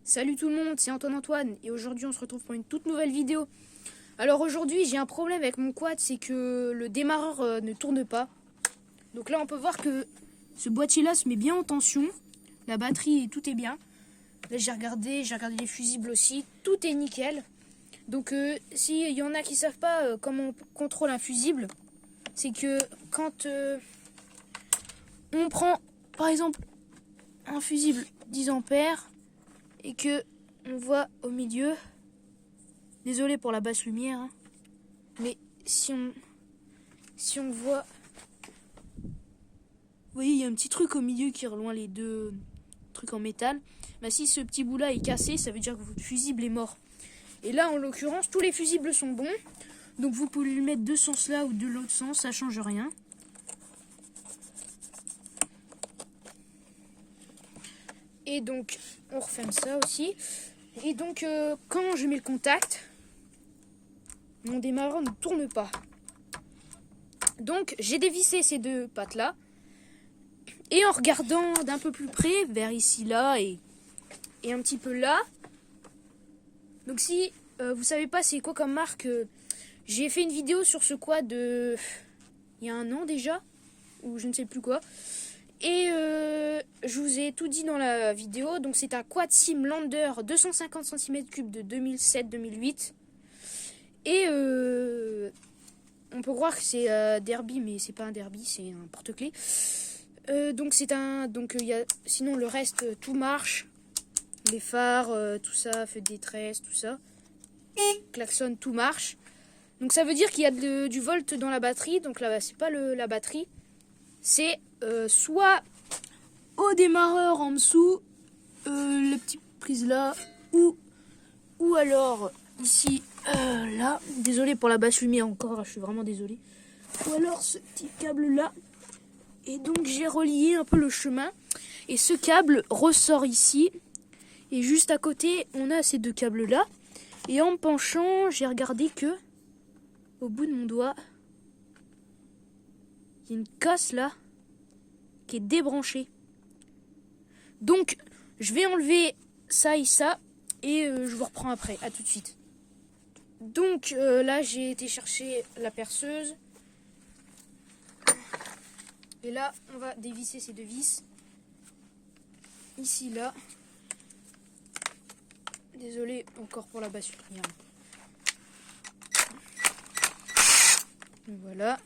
Salut tout le monde, c'est Antoine et aujourd'hui on se retrouve pour une toute nouvelle vidéo. Alors aujourd'hui j'ai un problème avec mon quad, c'est que le démarreur ne tourne pas. Donc là on peut voir que ce boîtier là se met bien en tension, la batterie et tout est bien. Là j'ai regardé les fusibles aussi, tout est nickel. Donc s'il y en a qui savent pas comment on contrôle un fusible, c'est que quand on prend par exemple un fusible 10 ampères et que on voit au milieu, désolé pour la basse lumière, hein, mais si on voit, vous voyez il y a un petit truc au milieu qui rejoint les deux trucs en métal. Bah, si ce petit bout là est cassé, ça veut dire que votre fusible est mort. Et là en l'occurrence tous les fusibles sont bons, donc vous pouvez le mettre de ce sens là ou de l'autre sens, ça change rien. Et donc on referme ça aussi. Et donc quand je mets le contact, mon démarreur ne tourne pas. Donc j'ai dévissé ces deux pattes là. Et en regardant d'un peu plus près, vers ici là et un petit peu là. Donc si vous savez pas c'est quoi comme marque, j'ai fait une vidéo sur ce quad il y a un an déjà, ou je ne sais plus quoi. Et je vous ai tout dit dans la vidéo. Donc c'est un quad sim Lander 250 cm3 de 2007-2008. Et on peut croire que c'est Derby, mais c'est pas un Derby, c'est un porte-clés. Donc c'est un. Donc y a, sinon le reste tout marche. Les phares, tout ça, feu de détresse, tout ça. Klaxon, tout marche. Donc ça veut dire qu'il y a du volt dans la batterie. Donc là c'est pas la batterie. C'est soit au démarreur en dessous, la petite prise là, ou alors ici, là. Désolé pour la basse lumière encore, je suis vraiment désolé. Ou alors ce petit câble là. Et donc j'ai relié un peu le chemin. Et ce câble ressort ici. Et juste à côté, on a ces deux câbles là. Et en me penchant, j'ai regardé que au bout de mon doigt, il y a une casse là qui est débranchée. Donc je vais enlever ça et ça et je vous reprends après. À tout de suite. Donc là j'ai été chercher la perceuse. Et là on va dévisser ces deux vis. Ici là. Désolé encore pour la basse lumière. Voilà.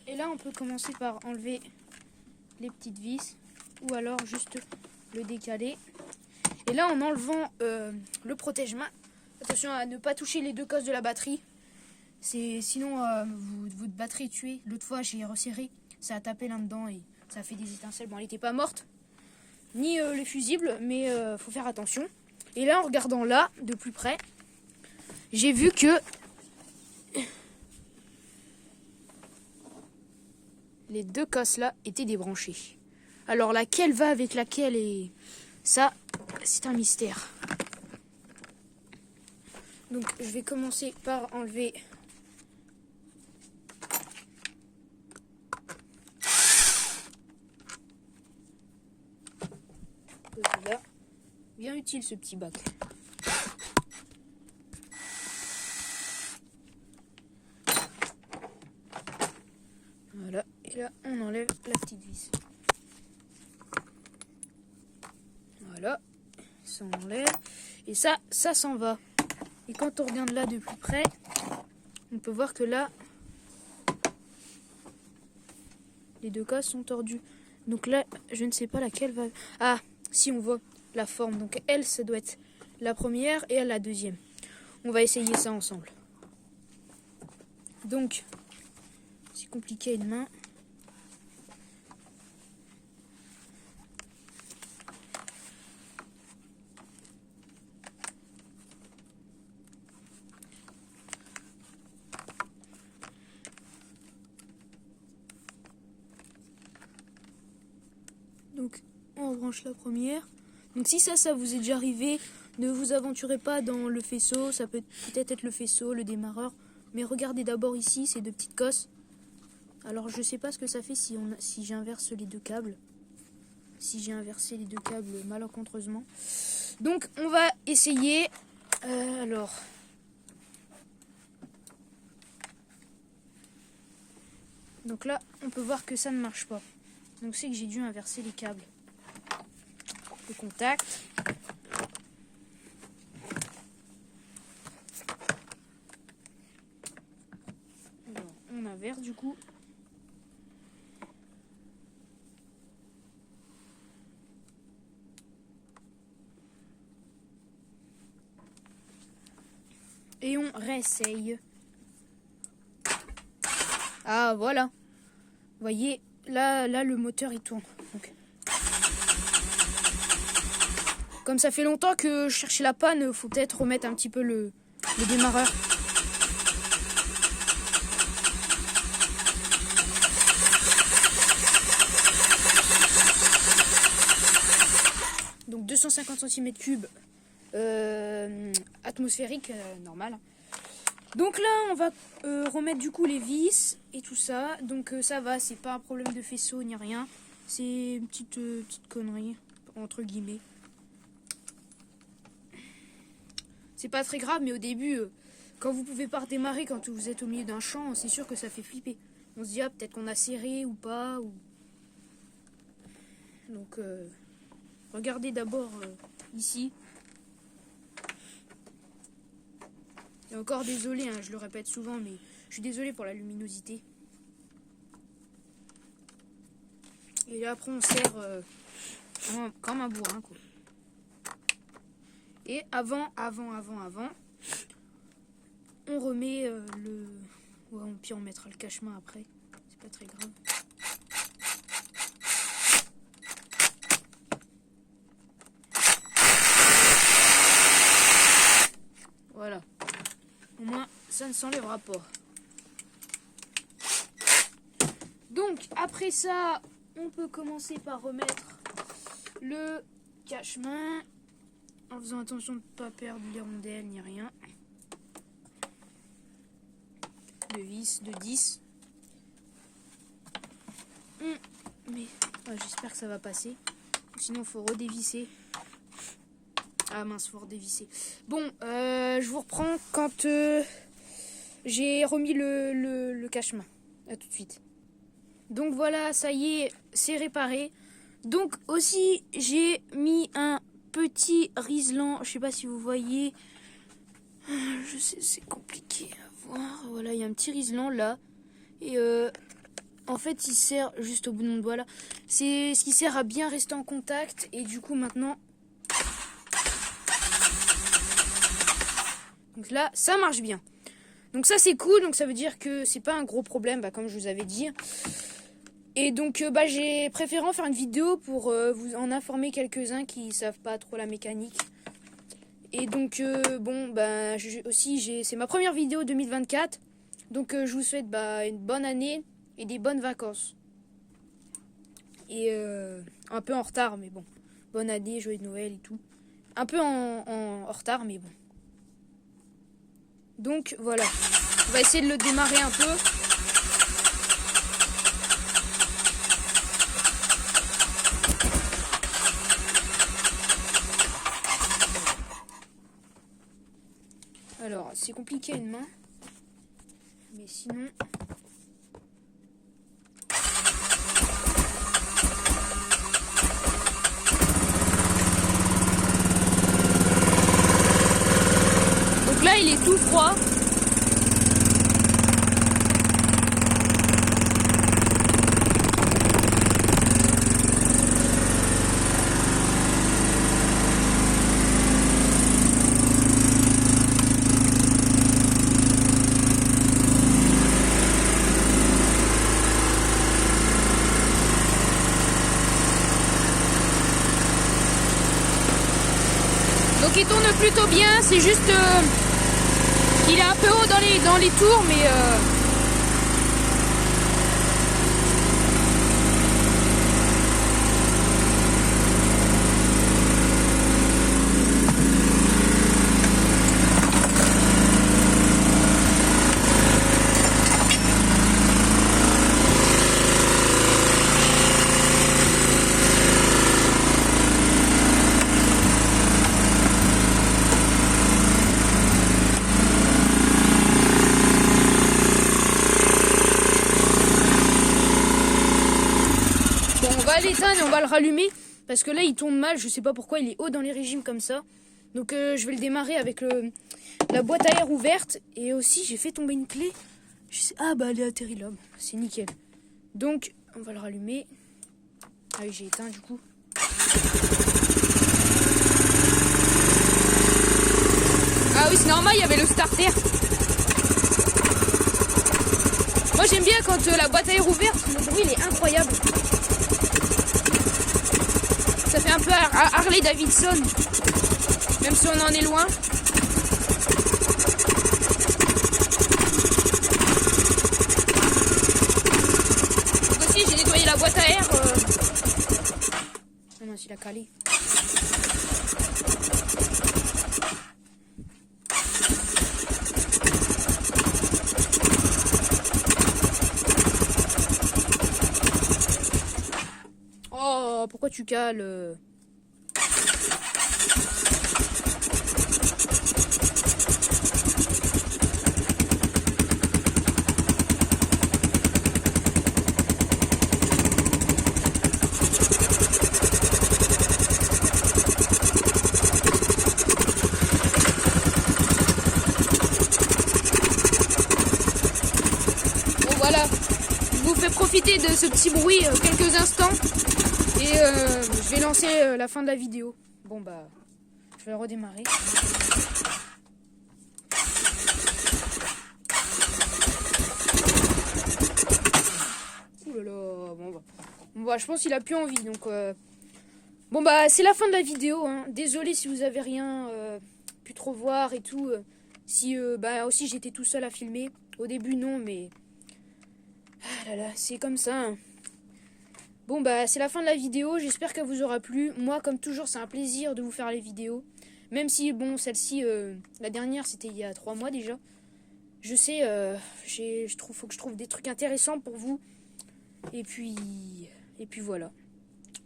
Et là on peut commencer par enlever les petites vis ou alors juste le décaler. Et là en enlevant le protège-main, attention à ne pas toucher les deux cosses de la batterie. Sinon votre batterie est tuée. L'autre fois j'ai resserré, ça a tapé là-dedans et ça a fait des étincelles. Bon elle n'était pas morte, ni les fusibles, mais faut faire attention. Et là en regardant là de plus près, j'ai vu que les deux cosses là étaient débranchées. Alors laquelle va avec laquelle, et ça c'est un mystère. Donc je vais commencer par enlever là. Bien utile ce petit bac. Voilà, et là on enlève la petite vis. Voilà, ça on enlève. Et ça s'en va. Et quand on regarde là de plus près, on peut voir que là, les deux cases sont tordues. Donc là, je ne sais pas laquelle va... Ah, si on voit la forme. Donc elle, ça doit être la première et elle la deuxième. On va essayer ça ensemble. Donc, c'est compliqué à une main. Donc on branche la première. Donc si ça vous est déjà arrivé, ne vous aventurez pas dans le faisceau. Ça peut peut-être être le faisceau, le démarreur. Mais regardez d'abord ici ces deux petites cosses. Alors je sais pas ce que ça fait si j'inverse les deux câbles. Si j'ai inversé les deux câbles malencontreusement. Donc on va essayer. Alors. Donc là, on peut voir que ça ne marche pas. Donc c'est que j'ai dû inverser les câbles. Le contact. Alors, on inverse du coup. Et on réessaye. Ah voilà. Vous voyez, là le moteur il tourne. Donc. Comme ça fait longtemps que je cherchais la panne, faut peut-être remettre un petit peu le démarreur. Donc 250 cm3 atmosphérique, normal. Donc là on va remettre du coup les vis et tout ça. Donc ça va, c'est pas un problème de faisceau ni rien. C'est une petite connerie, entre guillemets. C'est pas très grave, mais au début, quand vous pouvez pas redémarrer, quand vous êtes au milieu d'un champ, c'est sûr que ça fait flipper. On se dit, ah, peut-être qu'on a serré ou pas. Ou... Donc, regardez d'abord ici. Et encore désolé, hein, je le répète souvent, mais je suis désolé pour la luminosité. Et là, après, on serre comme un bourrin, quoi. Et avant, on remet le... Ouais, puis on mettra le cache-main après. C'est pas très grave. Voilà. Au moins, ça ne s'enlèvera pas. Donc, après ça, on peut commencer par remettre le cache-main. En faisant attention de ne pas perdre les rondelles ni rien. De vis, de 10. Mais j'espère que ça va passer. Sinon, il faut redévisser. Ah mince, faut redévisser. Bon, je vous reprends quand j'ai remis le cache-main. À tout de suite. Donc voilà, ça y est, c'est réparé. Donc aussi, j'ai mis un petit riselant, je sais pas si vous voyez, je sais c'est compliqué à voir, voilà il y a un petit riselant là, et en fait il sert juste au bout de mon doigt là, c'est ce qui sert à bien rester en contact, et du coup maintenant, donc là ça marche bien, donc ça c'est cool, donc ça veut dire que c'est pas un gros problème, comme je vous avais dit. Et donc j'ai préféré en faire une vidéo pour vous en informer quelques-uns qui savent pas trop la mécanique. Et donc c'est ma première vidéo 2024. Donc je vous souhaite une bonne année et des bonnes vacances. Et un peu en retard, mais bon. Bonne année, joyeux Noël et tout. Un peu en retard, mais bon. Donc voilà. On va essayer de le démarrer un peu. Alors, c'est compliqué à une main, mais sinon... Donc là, il est tout froid. Donc il tourne plutôt bien, c'est juste qu'il est un peu haut dans les tours, mais Bon, on va l'éteindre et on va le rallumer. Parce que là, il tourne mal. Je sais pas pourquoi. Il est haut dans les régimes comme ça. Donc, je vais le démarrer avec la boîte à air ouverte. Et aussi, j'ai fait tomber une clé. Ah, bah, elle est atterrie là. C'est nickel. Donc, on va le rallumer. Ah oui, j'ai éteint du coup. Ah oui, c'est normal, il y avait le starter. Moi, j'aime bien quand la boîte à air ouverte. Le bruit, il est incroyable. Ça fait un peu Harley Davidson. Même si on en est loin. Donc aussi, j'ai nettoyé la boîte à air. Oh non, il a calé. Oh, pourquoi tu cales? Voilà, je vous fais profiter de ce petit bruit quelques instants et je vais lancer la fin de la vidéo. Bon bah, je vais redémarrer. Ouh là là, bon bah je pense qu'il a plus envie donc bon bah c'est la fin de la vidéo. Hein. Désolé si vous avez rien pu trop voir et tout. Si bah aussi j'étais tout seul à filmer. Au début non mais ah là là, c'est comme ça. Hein. Bon bah c'est la fin de la vidéo, j'espère qu'elle vous aura plu. Moi comme toujours c'est un plaisir de vous faire les vidéos. Même si bon celle-ci, la dernière c'était il y a 3 mois déjà. Je sais, faut que je trouve des trucs intéressants pour vous. Et puis voilà.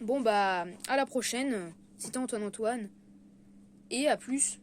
Bon bah à la prochaine, c'était Antoine. Et à plus.